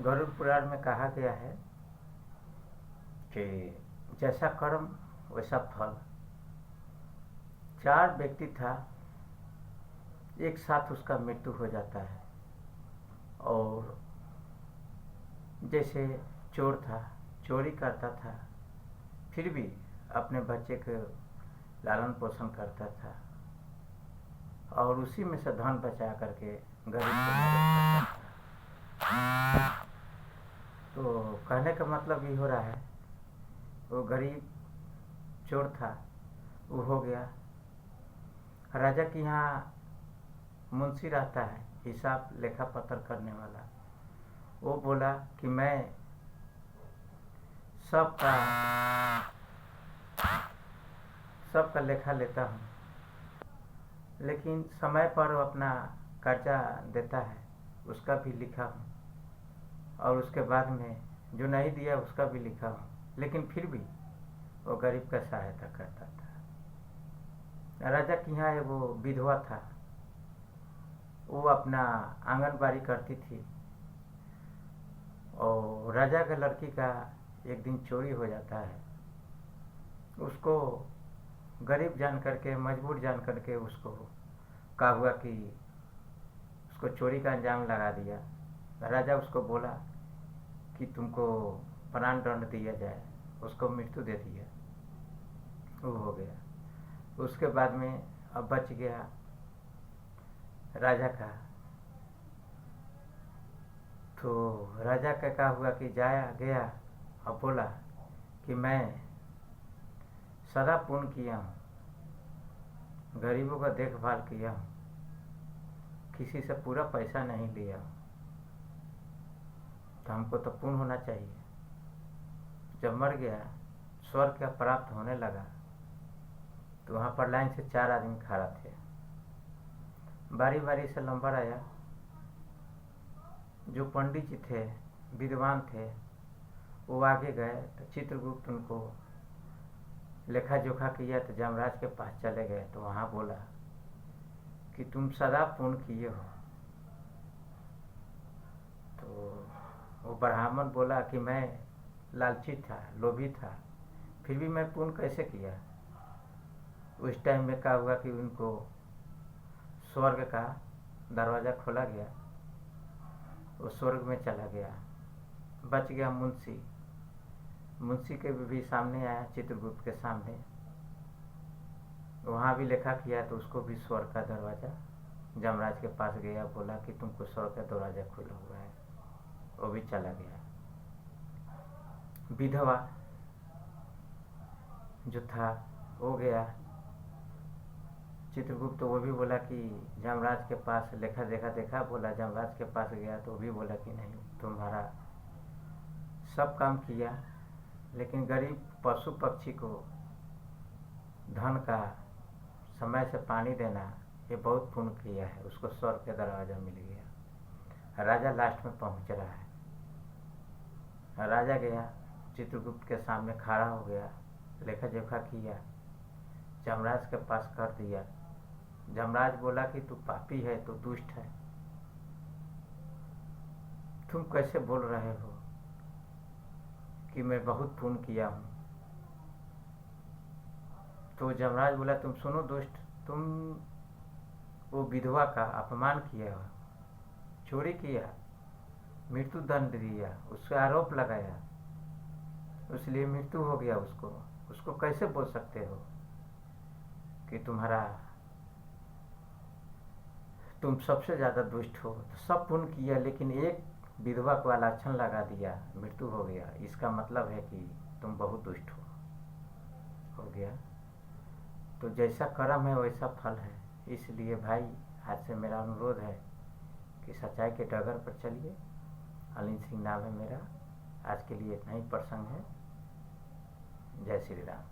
गरुड़ पुराण में कहा गया है कि जैसा कर्म वैसा फल। 4 व्यक्ति था, एक साथ उसका मृत्यु हो जाता है। और जैसे चोर था, चोरी करता था, फिर भी अपने बच्चे को लालन पोषण करता था और उसी में से धन बचा करके गरीब को मदद करता था। तो कहने का मतलब ये हो रहा है, वो गरीब चोर था, वो हो गया। राजा के यहाँ मुंशी रहता है, हिसाब लेखा पत्र करने वाला। वो बोला कि मैं सबका लेखा लेता हूँ, लेकिन समय पर वो अपना कर्जा देता है, उसका भी लिखा हूँ, और उसके बाद में जो नहीं दिया उसका भी लिखा हूँ, लेकिन फिर भी वो गरीब का सहायता करता था। राजा के यहाँ वो विधवा था, वो अपना आंगनबाड़ी करती थी और राजा के लड़की का एक दिन चोरी हो जाता है। उसको गरीब जान करके, मजबूर जान करके उसको कहा हुआ कि उसको चोरी का अंजाम लगा दिया। राजा उसको बोला कि तुमको प्राण दंड दिया जाए, उसको मृत्यु दे दिया। वो हो गया। उसके बाद में अब बच गया राजा का। तो राजा का क्या हुआ कि जाया गया और बोला कि मैं सदा पुण्य किया हूँ, गरीबों का देखभाल किया हूँ, किसी से पूरा पैसा नहीं लिया हूँ, तो हमको तो पुण्य होना चाहिए। जब मर गया, स्वर्ग का प्राप्त होने लगा, तो वहाँ पर लाइन से 4 आदमी खड़ा थे। बारी बारी से नंबर आया। जो पंडित जी थे, विद्वान थे, वो आगे गए तो चित्रगुप्त उनको लेखा जोखा किया, तो जमराज के पास चले गए। तो वहाँ बोला कि तुम सदा पुण्य किए हो। तो वो ब्राह्मण बोला कि मैं लालची था, लोभी था, फिर भी मैं पुण्य कैसे किया। उस टाइम में क्या हुआ कि उनको स्वर्ग का दरवाज़ा खोला गया, वो स्वर्ग में चला गया। बच गया मुंशी। मुंशी के भी सामने आया, चित्रगुप्त के सामने, वहाँ भी लेखा किया, तो उसको भी स्वर्ग का दरवाज़ा, जमराज के पास गया, बोला कि तुमको स्वर्ग का दरवाज़ा खुला हुआ है, वो भी चला गया। विधवा जो था वो गया। चित्रगुप्त तो वो भी बोला कि जमराज के पास लेखा देखा, बोला जमराज के पास गया तो वो भी बोला कि नहीं, तुम्हारा सब काम किया, लेकिन गरीब पशु पक्षी को धन का समय से पानी देना, ये बहुत पुण्य किया है, उसको स्वर्ग के दरवाजा मिल गया। राजा लास्ट में पहुंच रहा है। राजा गया, चित्रगुप्त के सामने खड़ा हो गया, लेखा जोखा किया, जमराज के पास कर दिया। जमराज बोला कि तू पापी है, तू दुष्ट है, तुम कैसे बोल रहे हो कि मैं बहुत पुण्य किया हूँ। तो जमराज बोला, तुम सुनो दुष्ट, तुम वो विधवा का अपमान किया, चोरी किया, मृत्यु दंड दिया, उसका आरोप लगाया, इसलिए मृत्यु हो गया उसको कैसे बोल सकते हो कि तुम सबसे ज़्यादा दुष्ट हो। तो सब पुण्य किया, लेकिन एक विधवा को आलाक्षण लगा दिया, मृत्यु हो गया, इसका मतलब है कि तुम बहुत दुष्ट हो गया। तो जैसा कर्म है वैसा फल है। इसलिए भाई, आज से मेरा अनुरोध है कि सच्चाई के डगर पर चलिए। अलीन सिंह नाम है मेरा। आज के लिए इतना ही प्रसंग है। जय श्री राम।